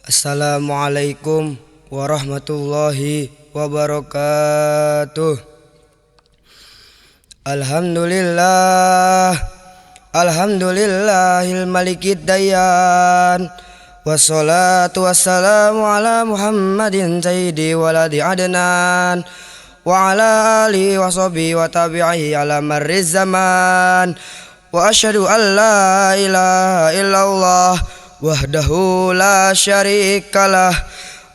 Assalamualaikum warahmatullahi wabarakatuh. Alhamdulillah, alhamdulillahil malikid dayan. Wassalatu wassalamu ala Muhammadin sayyidi waladi adnan wa ala alihi wa sahbihi wa tabi'ihi ala marriz zaman. Wa asyhadu an la ilaha illallah wahdahu la syarikalah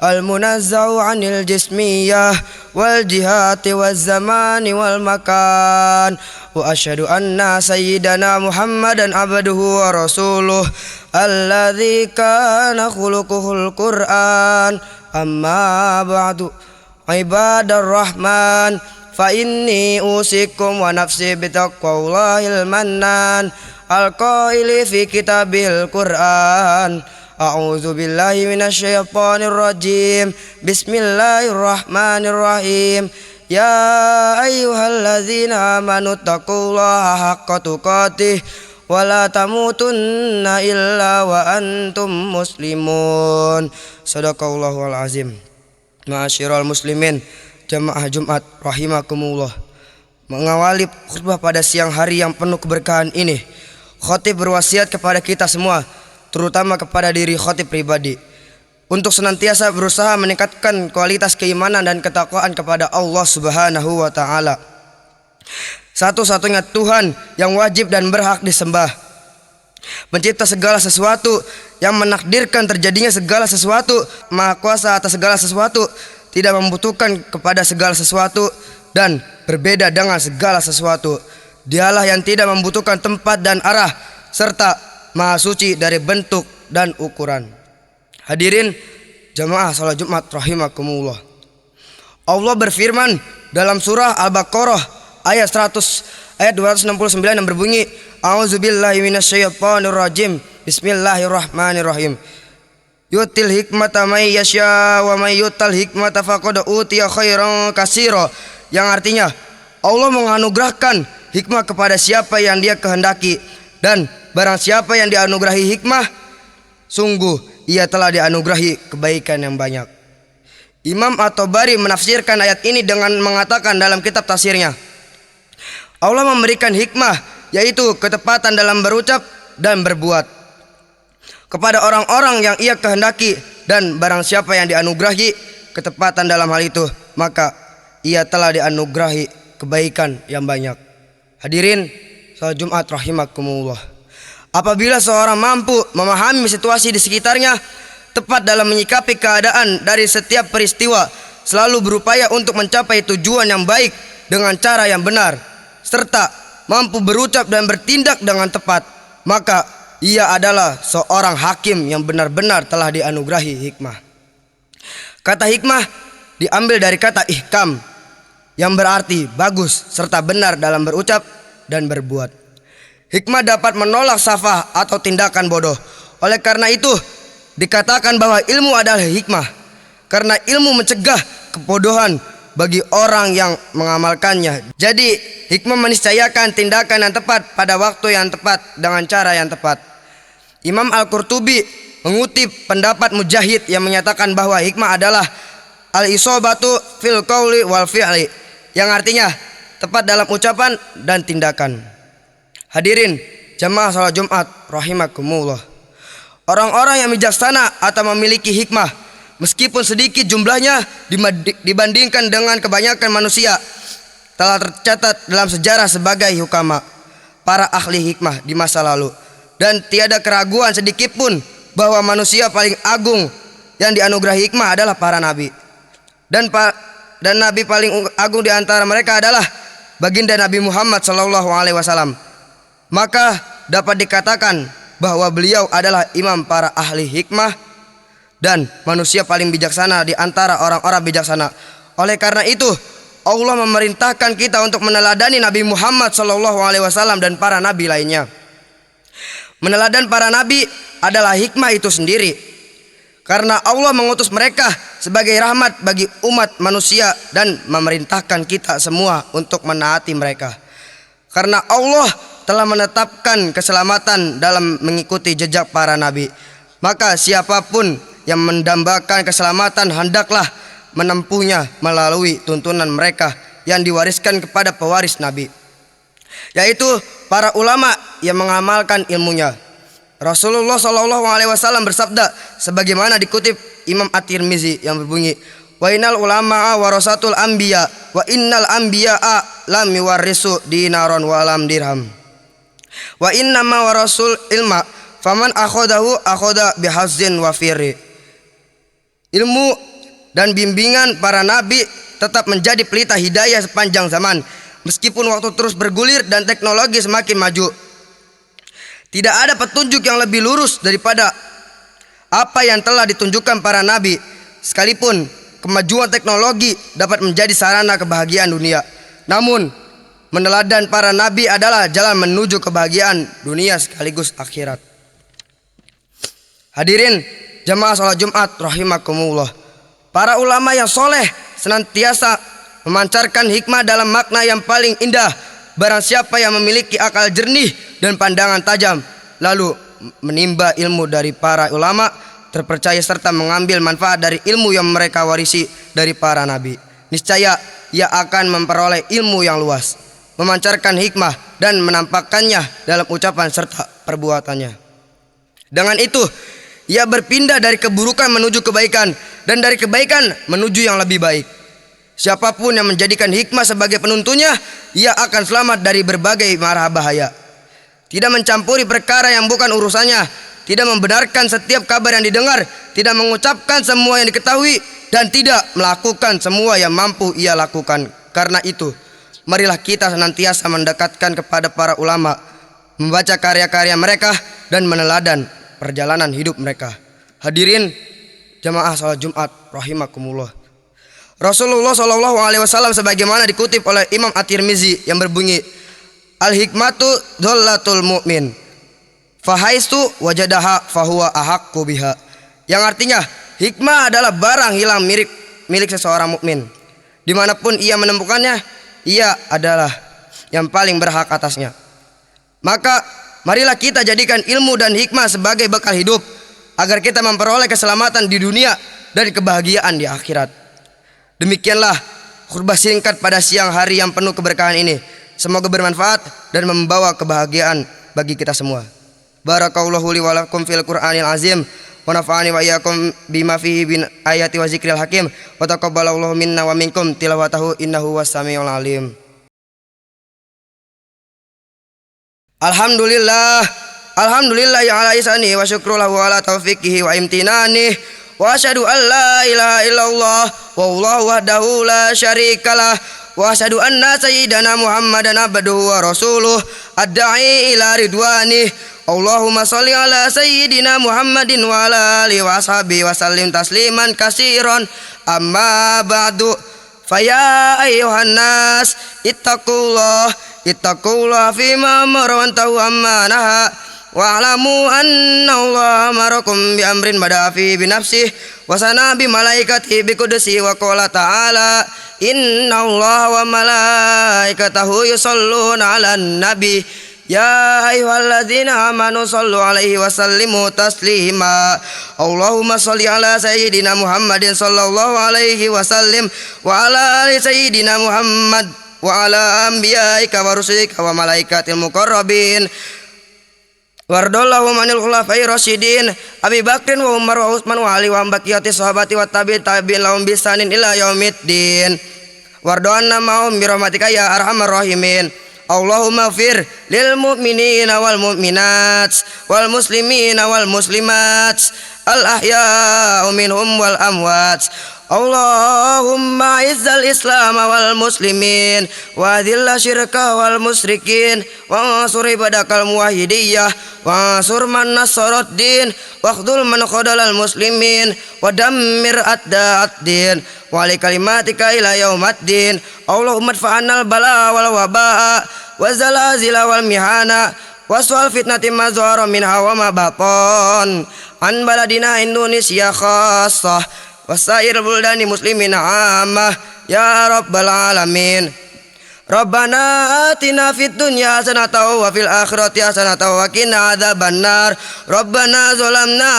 al-munazzau anil jismiyah wal jihati waz zamani wal makan. Wa asyhadu anna sayyidana Muhammadan abduhu wa rasuluh alladzi kana khuluquhul Qur'an. Amma ba'du, ibadar rahman, fa inni usikum wa nafsi bitaqwallahil mannan al-qaili fi kitabil Qur'an. A'udzu billahi minasyaitonir rajim. Bismillahirrahmanirrahim. Ya ayyuhalladzina amanu taqullaha haqqa tuqatih wa la tamutunna illa wa antum muslimun. Shadaqallahul azim. Ma'asyiral muslimin, jamaah Jumat rahimakumullah. Mengawali khutbah pada siang hari yang penuh keberkahan ini, khatib berwasiat kepada kita semua, terutama kepada diri khatib pribadi, untuk senantiasa berusaha meningkatkan kualitas keimanan dan ketakwaan kepada Allah Subhanahu wa taala, satu-satunya Tuhan yang wajib dan berhak disembah, pencipta segala sesuatu, yang menakdirkan terjadinya segala sesuatu, maha kuasa atas segala sesuatu, tidak membutuhkan kepada segala sesuatu, dan berbeda dengan segala sesuatu. Dialah yang tidak membutuhkan tempat dan arah, serta maha suci dari bentuk dan ukuran. Hadirin jamaah salat Jumat rahimakumullah. Allah berfirman dalam surah Al-Baqarah ayat 269 yang berbunyi, A'udzubillahi minasyaitonir rajim. Bismillahirrahmanirrahim. Yutil hikmata may yasha wa may yutal hikmata faqad utiya khairan katsira, yang artinya Allah menganugerahkan hikmah kepada siapa yang Dia kehendaki, dan barang siapa yang dianugerahi hikmah, sungguh ia telah dianugerahi kebaikan yang banyak. Imam At-Tabari menafsirkan ayat ini dengan mengatakan dalam kitab tafsirnya, Allah memberikan hikmah, yaitu ketepatan dalam berucap dan berbuat, kepada orang-orang yang ia kehendaki, dan barang siapa yang dianugerahi ketepatan dalam hal itu, maka ia telah dianugerahi kebaikan yang banyak. Hadirin salat Jumat rahimakumullah. Apabila seorang mampu memahami situasi di sekitarnya, tepat dalam menyikapi keadaan dari setiap peristiwa, selalu berupaya untuk mencapai tujuan yang baik dengan cara yang benar, serta mampu berucap dan bertindak dengan tepat, maka ia adalah seorang hakim yang benar-benar telah dianugerahi hikmah. Kata hikmah diambil dari kata ihkam, yang berarti bagus serta benar dalam berucap dan berbuat. Hikmah dapat menolak safah atau tindakan bodoh. Oleh karena itu dikatakan bahwa ilmu adalah hikmah, karena ilmu mencegah kebodohan bagi orang yang mengamalkannya. Jadi hikmah meniscayakan tindakan yang tepat pada waktu yang tepat dengan cara yang tepat. Imam Al-Qurtubi mengutip pendapat Mujahid yang menyatakan bahwa hikmah adalah al-isobatu fil qauli wal fi'li, yang artinya tepat dalam ucapan dan tindakan. Hadirin jamaah salat Jumat rahimakumullah. Orang-orang yang bijaksana atau memiliki hikmah, meskipun sedikit jumlahnya dibandingkan dengan kebanyakan manusia, telah tercatat dalam sejarah sebagai hukama, para ahli hikmah di masa lalu. Dan tiada keraguan sedikit pun bahwa manusia paling agung yang dianugerahi hikmah adalah para nabi. Dan nabi paling agung di antara mereka adalah baginda Nabi Muhammad SAW. Maka dapat dikatakan bahwa beliau adalah imam para ahli hikmah dan manusia paling bijaksana di antara orang-orang bijaksana. Oleh karena itu Allah memerintahkan kita untuk meneladani Nabi Muhammad SAW dan para nabi lainnya. Meneladan para nabi adalah hikmah itu sendiri, karena Allah mengutus mereka sebagai rahmat bagi umat manusia dan memerintahkan kita semua untuk menaati mereka. Karena Allah telah menetapkan keselamatan dalam mengikuti jejak para nabi, maka siapapun yang mendambakan keselamatan hendaklah menempuhnya melalui tuntunan mereka yang diwariskan kepada pewaris Nabi, yaitu para ulama yang mengamalkan ilmunya. Rasulullah SAW bersabda sebagaimana dikutip Imam At-Tirmizi yang berbunyi, wa innal ulama'a warasatul anbiya wa innal anbiya'a lam yuwarrisu dinaron wa lam dirham wa inna ma warasul ilma faman akhodahu akhoda bihazzin wafiri. Ilmu dan bimbingan para nabi tetap menjadi pelita hidayah sepanjang zaman, meskipun waktu terus bergulir dan teknologi semakin maju. Tidak ada petunjuk yang lebih lurus daripada apa yang telah ditunjukkan para nabi, sekalipun kemajuan teknologi dapat menjadi sarana kebahagiaan dunia. Namun meneladan para nabi adalah jalan menuju kebahagiaan dunia sekaligus akhirat. Hadirin jamaah sholat Jumat rahimakumullah, para ulama yang soleh senantiasa memancarkan hikmah dalam makna yang paling indah. Barang siapa yang memiliki akal jernih dan pandangan tajam, lalu menimba ilmu dari para ulama terpercaya serta mengambil manfaat dari ilmu yang mereka warisi dari para nabi, niscaya ia akan memperoleh ilmu yang luas, memancarkan hikmah dan menampakkannya dalam ucapan serta perbuatannya. Dengan itu ia berpindah dari keburukan menuju kebaikan dan dari kebaikan menuju yang lebih baik. Siapapun yang menjadikan hikmah sebagai penuntunnya, ia akan selamat dari berbagai mara bahaya. Tidak mencampuri perkara yang bukan urusannya, tidak membenarkan setiap kabar yang didengar, tidak mengucapkan semua yang diketahui, dan tidak melakukan semua yang mampu ia lakukan. Karena itu, marilah kita senantiasa mendekatkan kepada para ulama, membaca karya-karya mereka dan meneladan perjalanan hidup mereka. Hadirin jamaah salat Jumat rahimakumullah, Rasulullah SAW sebagaimana dikutip oleh Imam At-Tirmizi yang berbunyi, al-hikmatu dhallatul mu'min fahaistu wajadaha fahuwa ahaqqu biha, yang artinya hikmah adalah barang hilang milik seseorang mukmin. Dimanapun ia menemukannya, ia adalah yang paling berhak atasnya. Maka marilah kita jadikan ilmu dan hikmah sebagai bekal hidup, agar kita memperoleh keselamatan di dunia dan kebahagiaan di akhirat. Demikianlah khutbah singkat pada siang hari yang penuh keberkahan ini. Semoga bermanfaat dan membawa kebahagiaan bagi kita semua. Barakallahu li wa lakum fil Qur'anil azim wa nafa'ani wa iyyakum bima fihi min ayati wa zikril hakim wa taqabbalallahu minna wa minkum tilawatahu innahu was-sami'ul alim. Alhamdulillah ya ala ihsani wa syukru lahu ala taufiqihi wa imtinani wa asyhadu an la ilaha illallah wallahu wahdahu la syarikalah wa asyhadu anna sayyidana Muhammadan abduhu wa rasuluh ad-da'i ila ridwani. Allahumma sholli ala sayyidina Muhammadin wa ala alihi wa ashabihi wa sallim tasliman katsiran. Amma ba'du, faya ayyuhan nas ittaqullah fima amara wa antahu amma naha wa'lamu anna Allah amarakum bi amrin bada'a fi bi nafsihi wa sana bi malaikatihi bi qudsi wa qala ta'ala inna Allah wa malaikatahu yusholluna 'alan nabi ya ayyuhalladzina amanu shollu 'alaihi wa sallimu taslima. Allahumma sholli ala sayyidina Muhammadin sallallahu alaihi wasallim wa ala ali sayyidina Muhammad wa ala anbiya'ika wa rusulika wa malaikatil muqarrabin wardallahu manil khulafai rasyidin Abi Bakrin wa Umar wa Utsman wa Ali wa baqiyati sahabati wa tabi'in lahum bisanin ila yaumiddin wardoanna ma'hum bi rahmatika ya arhamar rahimin. Allahumma fir lil mu'minina wal mu'minat wal muslimina wal muslimat al ahya'u minhum wal amwat. Allahumma izzal islam wal muslimin wa dhilla syirka wal musyrikin wa ansur ibadakal muwahhidiyah wa ansur man nasaraddin wa khdhul man khadalal muslimin wa dammir ad-din wa li kalimatika ila yaumaddin. Allahumma adfa'anal bala wal wabaa wa zalazila wal mihana wa su'al fitnati ma zahara minha wa ma batan an baladina Indonesia khassah wasair buldani muslimin ammah ya rabbal alamin. Rabbana atina fid dunya hasanatan wa fil akhirati hasanatan wa qina adzabannar. Rabbana zalamna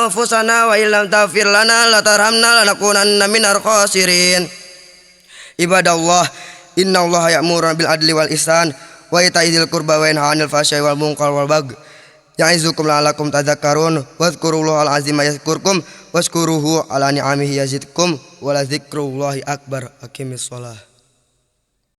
anfusana wa illam taghfir lana wa tarhamna lanakunanna minal khasirin. Ibadallah, innallaha ya'muru bil adli wal ihsan wa ita'i dzil qurba wa yanha 'anil fahsya'i wal munkar wal baghi ya'izukum la'allakum tadhakkarun. Wadhkurullaha al-'azima yadhkurkum washkuruhu 'ala ni'amihi yazidkum wa la dzikrullahi akbar. Aqimissalah.